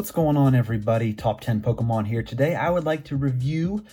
What's going on, everybody? Top 10 Pokemon here. Today I would like to review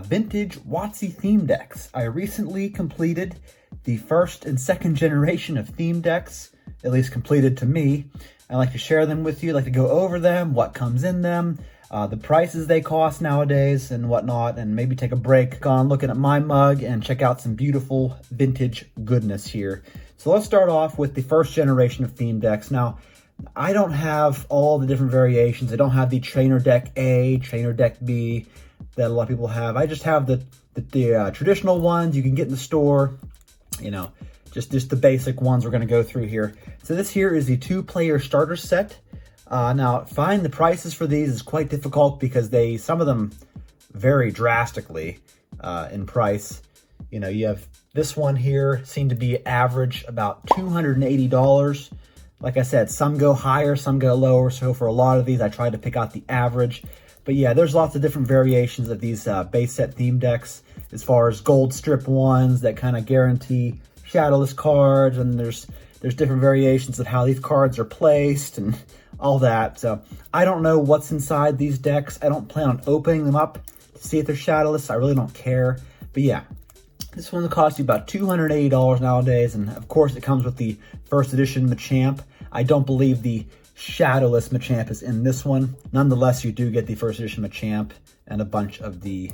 vintage WotC theme decks. I recently completed the first and second generation of theme decks, at least completed to me. I like to share them with you, I like to go over them, what comes in them, the prices they cost nowadays and whatnot, and maybe take a break on looking at my mug and check out some beautiful vintage goodness here. So let's start off with the first generation of theme decks. Now, I don't have all the different variations. I don't have the Trainer Deck A, Trainer Deck B that a lot of people have. I just have the traditional ones you can get in the store, you know, just the basic ones we're going to go through here. So this here is the 2-player starter set. Now, find the prices for these is quite difficult because some of them vary drastically in price. You know, you have this one here, seem to be average about $280. Like I said, some go higher, some go lower. So for a lot of these, I tried to pick out the average. But yeah, there's lots of different variations of these base set theme decks as far as gold strip ones that kind of guarantee shadowless cards. And there's different variations of how these cards are placed and all that. So I don't know what's inside these decks. I don't plan on opening them up to see if they're shadowless. I really don't care. But yeah, this one will cost you about $280 nowadays, and of course it comes with the first edition Machamp. I don't believe the shadowless Machamp is in this one. Nonetheless, you do get the first edition Machamp and a bunch of the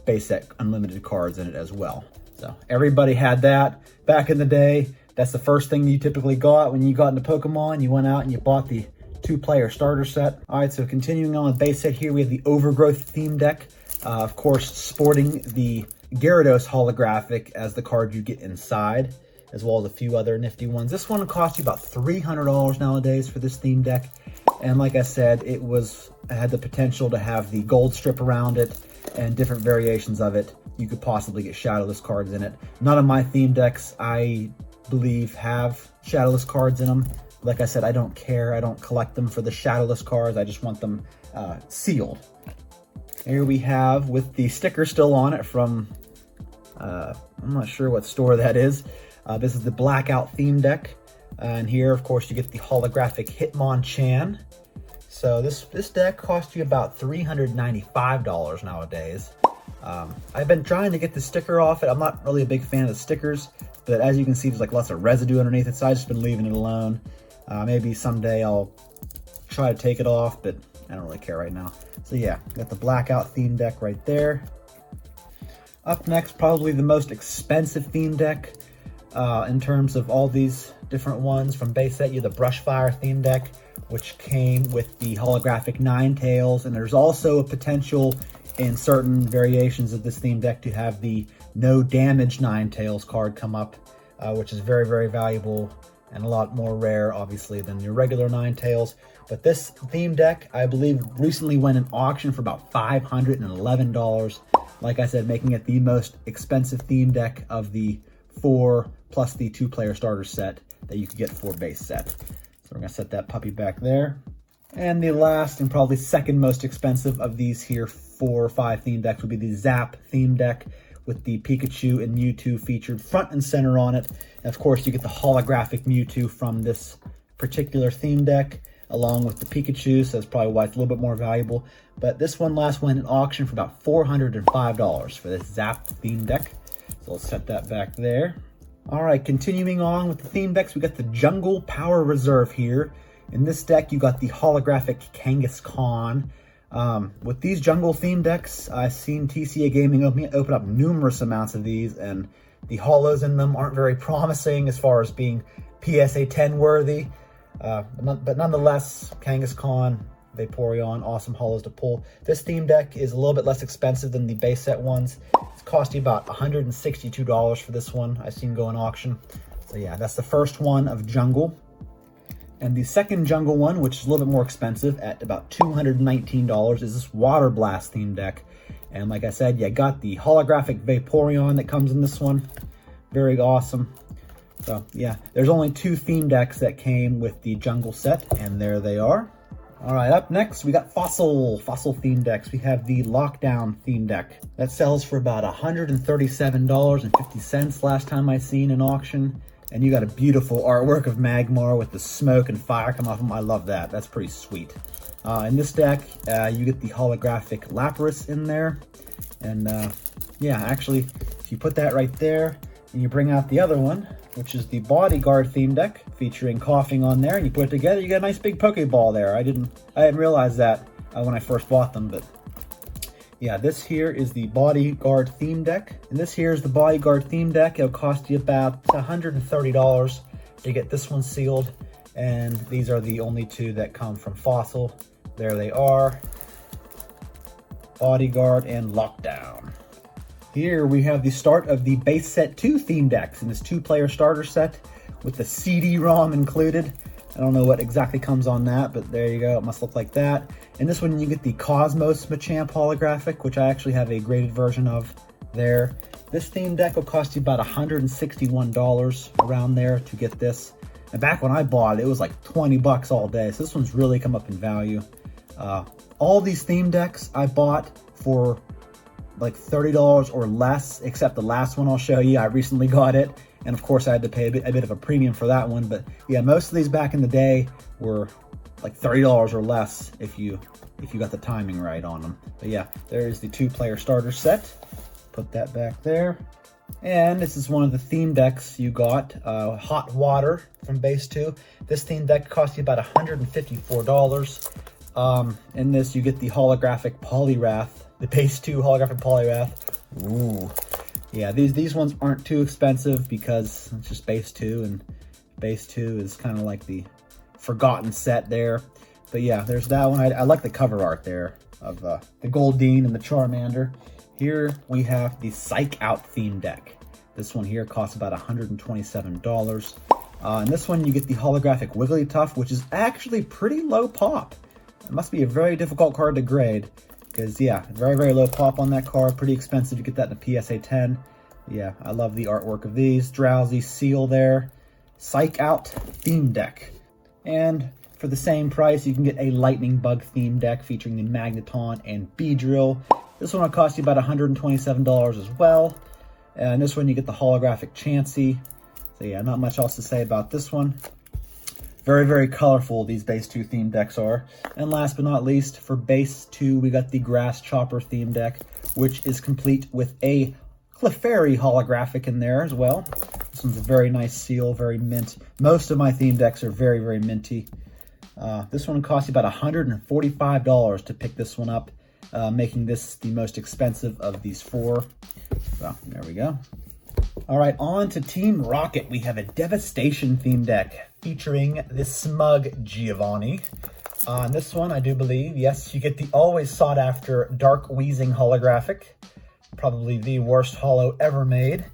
base set unlimited cards in it as well. So everybody had that back in the day. That's the first thing you typically got when you got into Pokemon. You went out and you bought the 2-player starter set. All right, so continuing on with base set here, we have the Overgrowth theme deck. Of course, sporting the Gyarados holographic as the card you get inside, as well as a few other nifty ones. This one cost you about $300 nowadays for this theme deck. And like I said, it had the potential to have the gold strip around it and different variations of it. You could possibly get shadowless cards in it. None of my theme decks, I believe, have shadowless cards in them. Like I said, I don't care. I don't collect them for the shadowless cards. I just want them sealed. Here we have, with the sticker still on it from, I'm not sure what store that is. This is the Blackout theme deck. And here, of course, you get the holographic Hitmonchan. So this deck costs you about $395 nowadays. I've been trying to get the sticker off it. I'm not really a big fan of the stickers, but as you can see, there's like lots of residue underneath it, so I've just been leaving it alone. Maybe someday I'll try to take it off, but I don't really care right now. So yeah, got the Blackout theme deck right there. Up next, probably the most expensive theme deck in terms of all these different ones from base set. You have the Brushfire theme deck, which came with the holographic Ninetales, and there's also a potential in certain variations of this theme deck to have the No Damage Ninetales card come up, which is very, very valuable and a lot more rare, obviously, than your regular Ninetales. But this theme deck, I believe, recently went in auction for about $511. Like I said, making it the most expensive theme deck of the 4 plus the 2-player starter set that you could get for base set. So we're gonna set that puppy back there. And the last and probably second most expensive of these here 4 or 5 theme decks would be the Zap theme deck, with the Pikachu and Mewtwo featured front and center on it. And of course, you get the holographic Mewtwo from this particular theme deck, along with the Pikachu, so that's probably why it's a little bit more valuable. But this one last went in auction for about $405 for this Zap theme deck. So let's set that back there. All right, continuing on with the theme decks, we got the Jungle Power Reserve here. In this deck, you got the holographic Kangaskhan. With these jungle theme decks, I've seen TCA Gaming open up numerous amounts of these, and the holos in them aren't very promising as far as being PSA 10 worthy. But nonetheless, Kangaskhan, Vaporeon, awesome holos to pull. This theme deck is a little bit less expensive than the base set ones. It's cost you about $162 for this one. I've seen go in auction. So yeah, that's the first one of Jungle. And the second jungle one, which is a little bit more expensive at about $219, is this Water Blast theme deck. And like I said, you got the holographic Vaporeon that comes in this one. Very awesome. So yeah, there's only 2 theme decks that came with the jungle set, and there they are. All right, up next, we got Fossil theme decks. We have the Lockdown theme deck. That sells for about $137.50 last time I seen an auction. And you got a beautiful artwork of Magmar with the smoke and fire coming off him. I love that. That's pretty sweet. In this deck, you get the holographic Lapras in there. And yeah, actually, if you put that right there, and you bring out the other one, which is the Bodyguard theme deck, featuring Coughing on there, and you put it together, you get a nice big Pokeball there. I didn't realize that when I first bought them, but yeah, this here is the Bodyguard theme deck. And this here is the Bodyguard theme deck. It'll cost you about $130 to get this one sealed. And these are the only two that come from Fossil. There they are. Bodyguard and Lockdown. Here we have the start of the base set 2 theme decks in this 2-player starter set with the CD-ROM included. I don't know what exactly comes on that, but there you go. It must look like that. And this one, you get the Cosmos Machamp holographic, which I actually have a graded version of there. This theme deck will cost you about $161 around there to get this. And back when I bought it, it was like 20 bucks all day. So this one's really come up in value. All these theme decks I bought for like $30 or less, except the last one I'll show you. I recently got it. And of course I had to pay a bit of a premium for that one. But yeah, most of these back in the day were like $30 or less if you got the timing right on them. But yeah, there's the 2-player starter set. Put that back there. And this is one of the theme decks you got, Hot Water from base 2. This theme deck cost you about $154. In this you get the holographic Poliwrath, the base 2 holographic Poliwrath. Ooh. Yeah, these ones aren't too expensive because it's just base 2, and base 2 is kind of like the forgotten set there. But yeah, there's that one. I like the cover art there of the Goldeen and the Charmander. Here we have the Psych Out theme deck. This one here costs about $127. And this one you get the holographic Wigglytuff, which is actually pretty low pop. It must be a very difficult card to grade. Because, yeah, very, very low pop on that card. Pretty expensive to get that in a PSA 10. Yeah, I love the artwork of these. Drowsy seal there. Psych Out theme deck. And for the same price, you can get a Lightning Bug theme deck featuring the Magneton and Beedrill. This one will cost you about $127 as well. And this one, you get the holographic Chansey. So, yeah, not much else to say about this one. Very, very colorful these base 2 theme decks are. And last but not least, for base 2, we got the Grass Chopper theme deck, which is complete with a Clefairy holographic in there as well. This one's a very nice seal, very mint. Most of my theme decks are very, very minty. This one costs you about $145 to pick this one up, making this the most expensive of these 4. So, there we go. All right, on to Team Rocket. We have a Devastation theme deck featuring the Smug Giovanni. On this one, I do believe, yes, you get the always sought after Dark Wheezing holographic. Probably the worst holo ever made.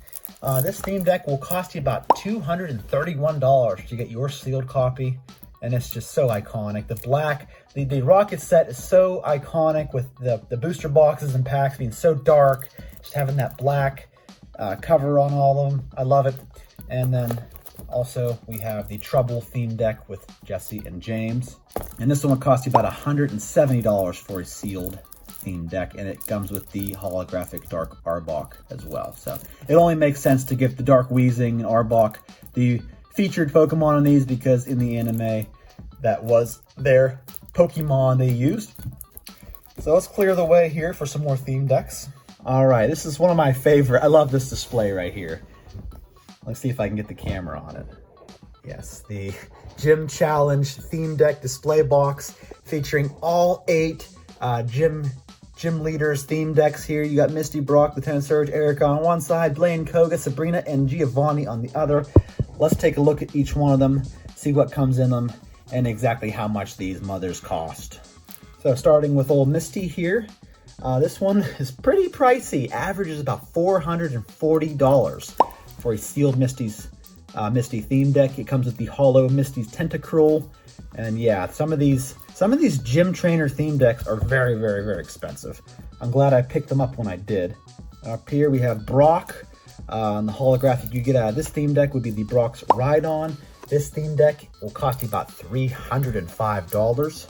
This theme deck will cost you about $231 to get your sealed copy. And it's just so iconic. The black, the Rocket set is so iconic with the booster boxes and packs being so dark. Just having that black cover on all of them. I love it. And then also we have the Trouble theme deck with Jesse and James. And this one will cost you about $170 for a sealed theme deck. And it comes with the holographic Dark Arbok as well. So it only makes sense to give the Dark Wheezing and Arbok the featured Pokemon on these, because in the anime that was their Pokemon they used. So let's clear the way here for some more theme decks. All right, this is one of my favorite. I love this display right here. Let's see if I can get the camera on it. Yes, the Gym Challenge theme deck display box featuring all 8 gym leaders theme decks here. You got Misty, Brock, Lieutenant Surge, Erica on one side, Blaine, Koga, Sabrina, and Giovanni on the other. Let's take a look at each one of them, see what comes in them, and exactly how much these mothers cost. So starting with old Misty here. This one is pretty pricey. Average is about $440 for a sealed Misty theme deck. It comes with the Holo Misty's Tentacruel. And yeah, some of these gym trainer theme decks are very, very, very expensive. I'm glad I picked them up when I did. Up here we have Brock. And the holographic you get out of this theme deck would be the Brock's Rhydon. This theme deck will cost you about $305.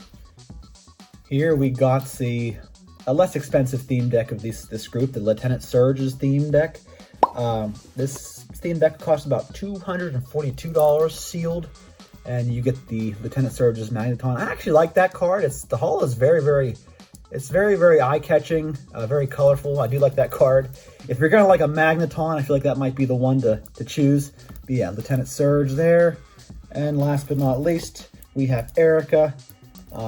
Here we got a less expensive theme deck of this group, the Lieutenant Surge's theme deck. This Theme deck costs about $242 sealed, and you get the Lieutenant Surge's Magneton. I actually like that card. The hull is very eye-catching, very colorful. I do like that card. If you're gonna like a Magneton, I feel like that might be the one to choose. But yeah, Lieutenant Surge there. And last but not least, we have Erica.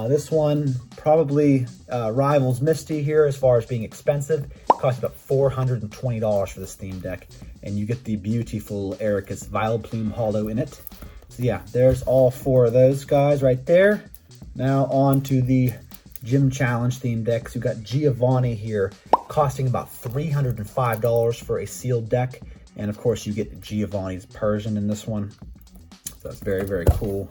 This one probably rivals Misty here as far as being expensive. It costs about $420 for this theme deck, and you get the beautiful Erica's Vileplume Holo in it. So yeah, there's all 4 of those guys right there. Now on to the Gym Challenge theme decks. You've got Giovanni here, costing about $305 for a sealed deck, and of course you get Giovanni's Persian in this one. So that's very cool.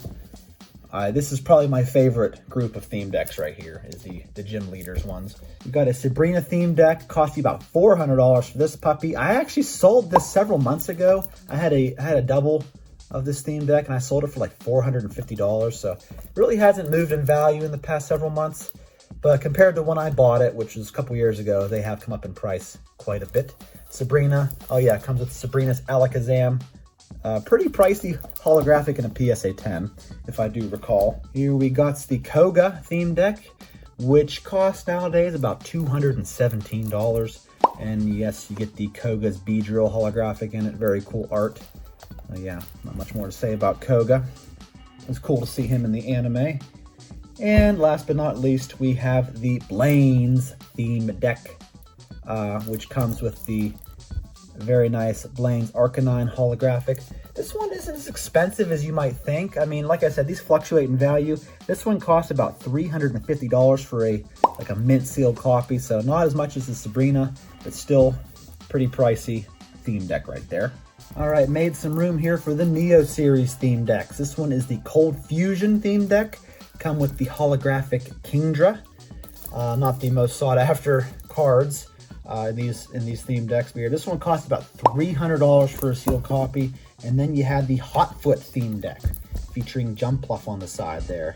This is probably my favorite group of theme decks right here, is the Gym Leaders ones. You've got a Sabrina theme deck, cost you about $400 for this puppy. I actually sold this several months ago. I had a double of this theme deck, and I sold it for like $450, so it really hasn't moved in value in the past several months. But compared to when I bought it, which was a couple years ago, they have come up in price quite a bit. Sabrina, oh yeah, it comes with Sabrina's Alakazam. Pretty pricey holographic in a PSA 10, if I do recall. Here we got the Koga theme deck, which costs nowadays about $217. And yes, you get the Koga's Beedrill holographic in it. Very cool art. Yeah, not much more to say about Koga. It's cool to see him in the anime. And last but not least, we have the Blaine's theme deck, which comes with the very nice Blaine's Arcanine holographic. This one isn't as expensive as you might think. I mean, like I said, these fluctuate in value. This one costs about $350 for a mint sealed copy, so not as much as the Sabrina, but still pretty pricey theme deck right there. All right, made some room here for the Neo series theme decks. This one is the Cold Fusion theme deck. Come with the holographic Kingdra. Not the most sought after cards in these theme decks. But here, this one costs about $300 for a sealed copy. And then you had the Hotfoot theme deck featuring Jumpluff on the side there.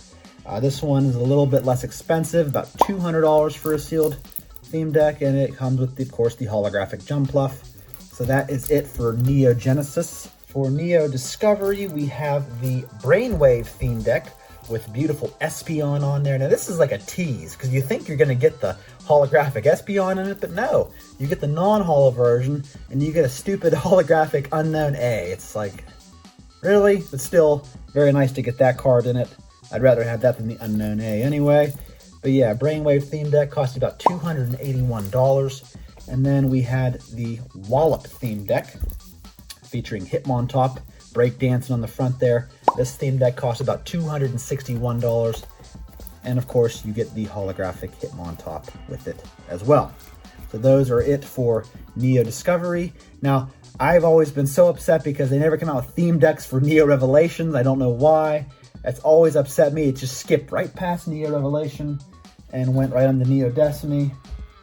This one is a little bit less expensive, about $200 for a sealed theme deck, and it comes with, of course, the holographic Jumpluff. So that is it for Neo Genesis. For Neo Discovery, we have the Brainwave theme deck with beautiful Espeon on there. Now this is like a tease, because you think you're going to get the holographic Espeon in it, but no. You get the non-holo version, and you get a stupid holographic Unknown A. It's like, really? But still, very nice to get that card in it. I'd rather have that than the Unknown A anyway. But yeah, Brainwave theme deck cost about $281. And then we had the Wallop theme deck, featuring Hitmontop, breakdancing on the front there. This theme deck costs about $261. And of course, you get the holographic Hitmontop with it as well. So those are it for Neo Discovery. Now, I've always been so upset because they never come out with theme decks for Neo Revelations. I don't know why. That's always upset me. It just skipped right past Neo Revelation and went right on to Neo Destiny.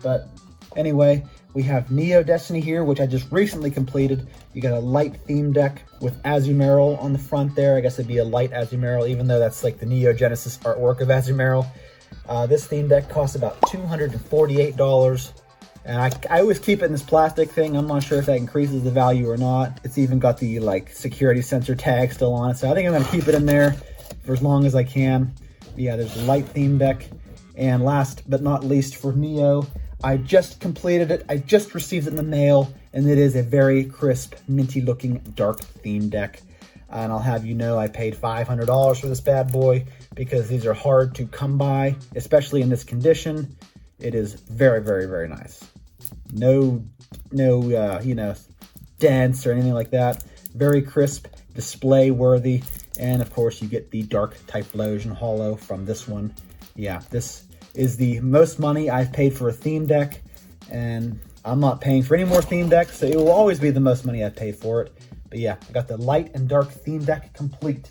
But anyway, we have Neo Destiny here, which I just recently completed. You got a light theme deck with Azumarill on the front there. I guess it'd be a light Azumarill, even though that's like the Neo Genesis artwork of Azumarill. This theme deck costs about $248. And I always keep it in this plastic thing. I'm not sure if that increases the value or not. It's even got the like security sensor tag still on it. So I think I'm gonna keep it in there for as long as I can. But yeah, there's a light theme deck. And last but not least for Neo, I just completed it. I just received it in the mail, and it is a very crisp, minty looking dark theme deck. And I'll have you know I paid $500 for this bad boy because these are hard to come by, especially in this condition. It is very, very, very nice. No, you know, dents or anything like that. Very crisp, display worthy. And of course you get the dark Typhlosion holo from this one. Yeah, this is the most money I've paid for a theme deck, and I'm not paying for any more theme decks, so it will always be the most money I've paid for it. But yeah, I got the light and dark theme deck complete.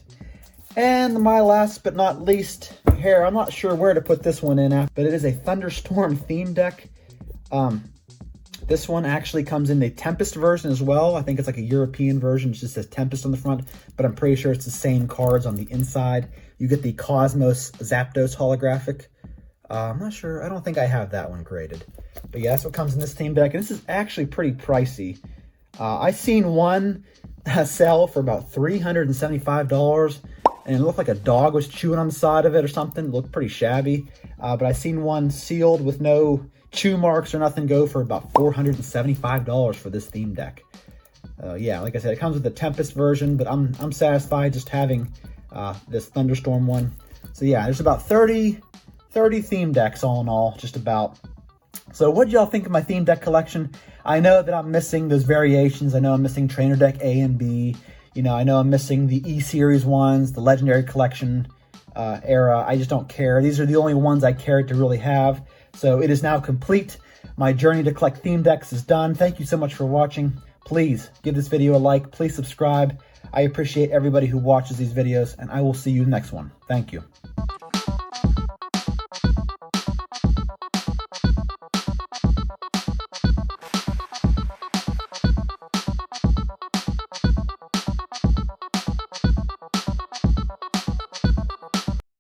And my last but not least here, I'm not sure where to put this one in at, but it is a Thunderstorm theme deck. This one actually comes in the Tempest version as well. I think it's like a European version. It just says Tempest on the front, but I'm pretty sure it's the same cards on the inside. You get the Cosmos Zapdos holographic. I'm not sure. I don't think I have that one graded. But yeah, that's what comes in this theme deck. And this is actually pretty pricey. I seen one sell for about $375, and it looked like a dog was chewing on the side of it or something. It looked pretty shabby. But I seen one sealed with no chew marks or nothing go for about $475 for this theme deck. Yeah, like I said, it comes with the Tempest version, but I'm satisfied just having this Thunderstorm one. So yeah, there's about 30 theme decks all in all, just about. So what do y'all think of my theme deck collection? I know that I'm missing those variations. I know I'm missing Trainer Deck A and B. You know, I know I'm missing the E-Series ones, the Legendary Collection era. I just don't care. These are the only ones I care to really have. So it is now complete. My journey to collect theme decks is done. Thank you so much for watching. Please give this video a like. Please subscribe. I appreciate everybody who watches these videos, and I will see you next one. Thank you.